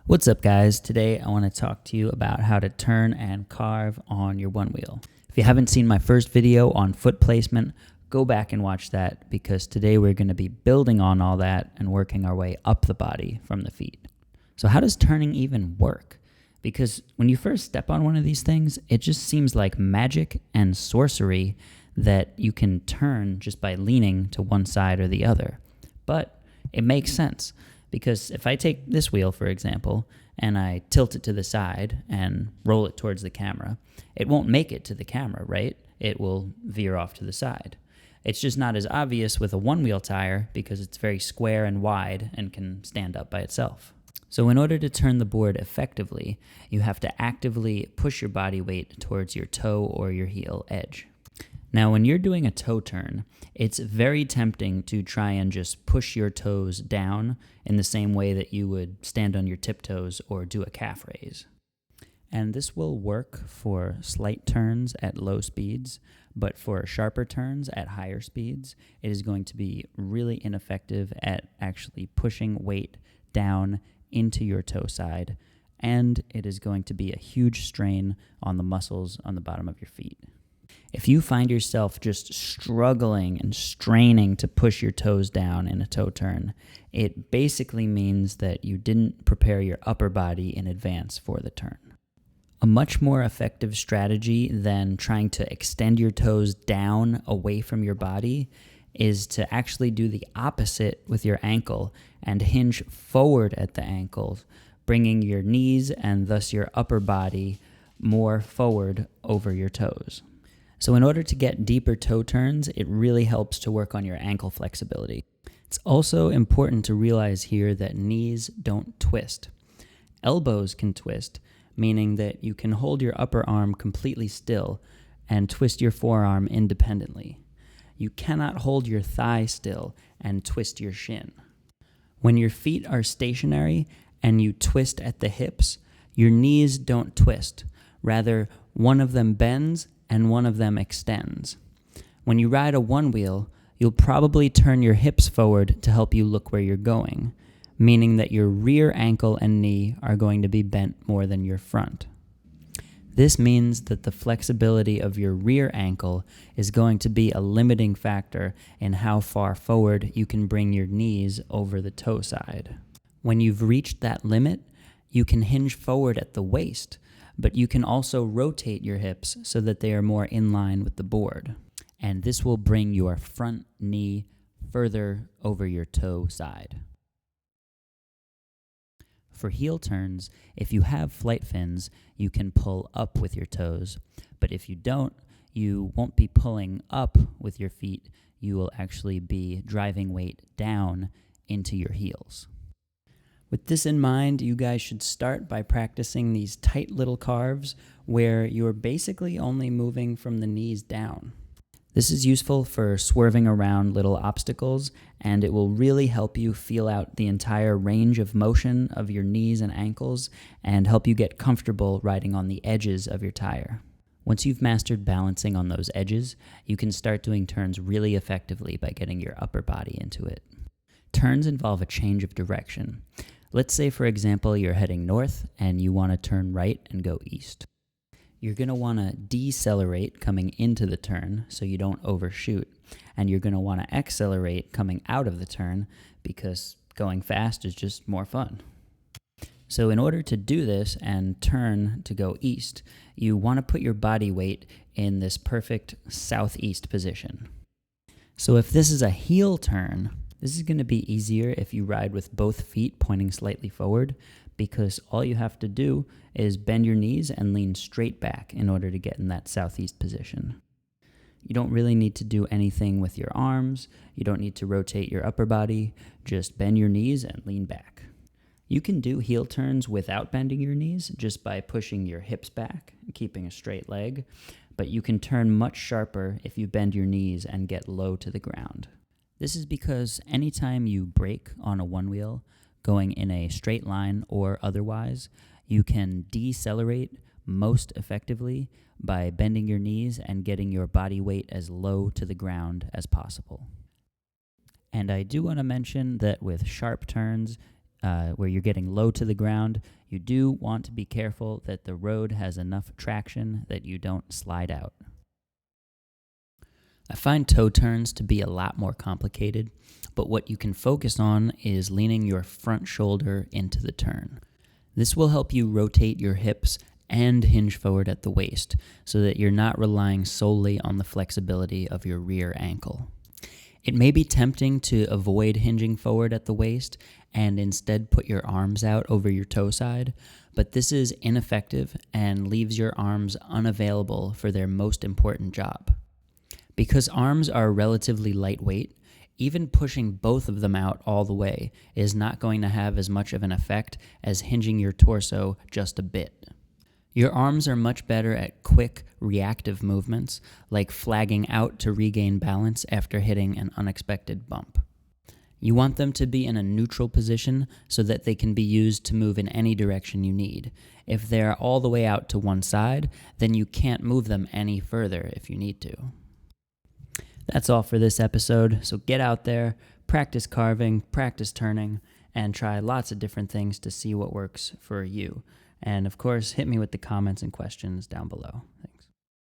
What's up, guys? Today I want to talk to you about how to turn and carve on your Onewheel. If you haven't seen my first video on foot placement, go back and watch that because today we're going to be building on all that and working our way up the body from the feet. So how does turning even work? Because when you first step on one of these things, it just seems like magic and sorcery that you can turn just by leaning to one side or the other. But it makes sense. Because if I take this wheel, for example, and I tilt it to the side and roll it towards the camera, it won't make it to the camera, right? It will veer off to the side. It's just not as obvious with a one-wheel tire because it's very square and wide and can stand up by itself. So in order to turn the board effectively, you have to actively push your body weight towards your toe or your heel edge. Now, when you're doing a toe turn, it's very tempting to try and just push your toes down in the same way that you would stand on your tiptoes or do a calf raise. And this will work for slight turns at low speeds, but for sharper turns at higher speeds, it is going to be really ineffective at actually pushing weight down into your toe side, and it is going to be a huge strain on the muscles on the bottom of your feet. If you find yourself just struggling and straining to push your toes down in a toe turn, it basically means that you didn't prepare your upper body in advance for the turn. A much more effective strategy than trying to extend your toes down away from your body is to actually do the opposite with your ankle and hinge forward at the ankles, bringing your knees and thus your upper body more forward over your toes. So in order to get deeper toe turns, it really helps to work on your ankle flexibility. It's also important to realize here that knees don't twist. Elbows can twist, meaning that you can hold your upper arm completely still and twist your forearm independently. You cannot hold your thigh still and twist your shin. When your feet are stationary and you twist at the hips, your knees don't twist. Rather, one of them bends and one of them extends. When you ride a one-wheel, you'll probably turn your hips forward to help you look where you're going, meaning that your rear ankle and knee are going to be bent more than your front. This means that the flexibility of your rear ankle is going to be a limiting factor in how far forward you can bring your knees over the toe side. When you've reached that limit, you can hinge forward at the waist, but you can also rotate your hips so that they are more in line with the board. And this will bring your front knee further over your toe side. For heel turns, if you have flight fins, you can pull up with your toes. But if you don't, you won't be pulling up with your feet. You will actually be driving weight down into your heels. With this in mind, you guys should start by practicing these tight little carves where you're basically only moving from the knees down. This is useful for swerving around little obstacles, and it will really help you feel out the entire range of motion of your knees and ankles and help you get comfortable riding on the edges of your tire. Once you've mastered balancing on those edges, you can start doing turns really effectively by getting your upper body into it. Turns involve a change of direction. Let's say, for example, you're heading north and you want to turn right and go east. You're going to want to decelerate coming into the turn so you don't overshoot, and you're going to want to accelerate coming out of the turn because going fast is just more fun. So in order to do this and turn to go east, you want to put your body weight in this perfect southeast position. So if this is a heel turn, this is going to be easier if you ride with both feet pointing slightly forward because all you have to do is bend your knees and lean straight back in order to get in that southeast position. You don't really need to do anything with your arms. You don't need to rotate your upper body. Just bend your knees and lean back. You can do heel turns without bending your knees just by pushing your hips back and keeping a straight leg, but you can turn much sharper if you bend your knees and get low to the ground. This is because anytime you brake on a one-wheel, going in a straight line or otherwise, you can decelerate most effectively by bending your knees and getting your body weight as low to the ground as possible. And I do want to mention that with sharp turns, where you're getting low to the ground, you do want to be careful that the road has enough traction that you don't slide out. I find toe turns to be a lot more complicated, but what you can focus on is leaning your front shoulder into the turn. This will help you rotate your hips and hinge forward at the waist so that you're not relying solely on the flexibility of your rear ankle. It may be tempting to avoid hinging forward at the waist and instead put your arms out over your toe side, but this is ineffective and leaves your arms unavailable for their most important job. Because arms are relatively lightweight, even pushing both of them out all the way is not going to have as much of an effect as hinging your torso just a bit. Your arms are much better at quick, reactive movements, like flagging out to regain balance after hitting an unexpected bump. You want them to be in a neutral position so that they can be used to move in any direction you need. If they're all the way out to one side, then you can't move them any further if you need to. That's all for this episode, so get out there, practice carving, practice turning, and try lots of different things to see what works for you. And of course, hit me with the comments and questions down below.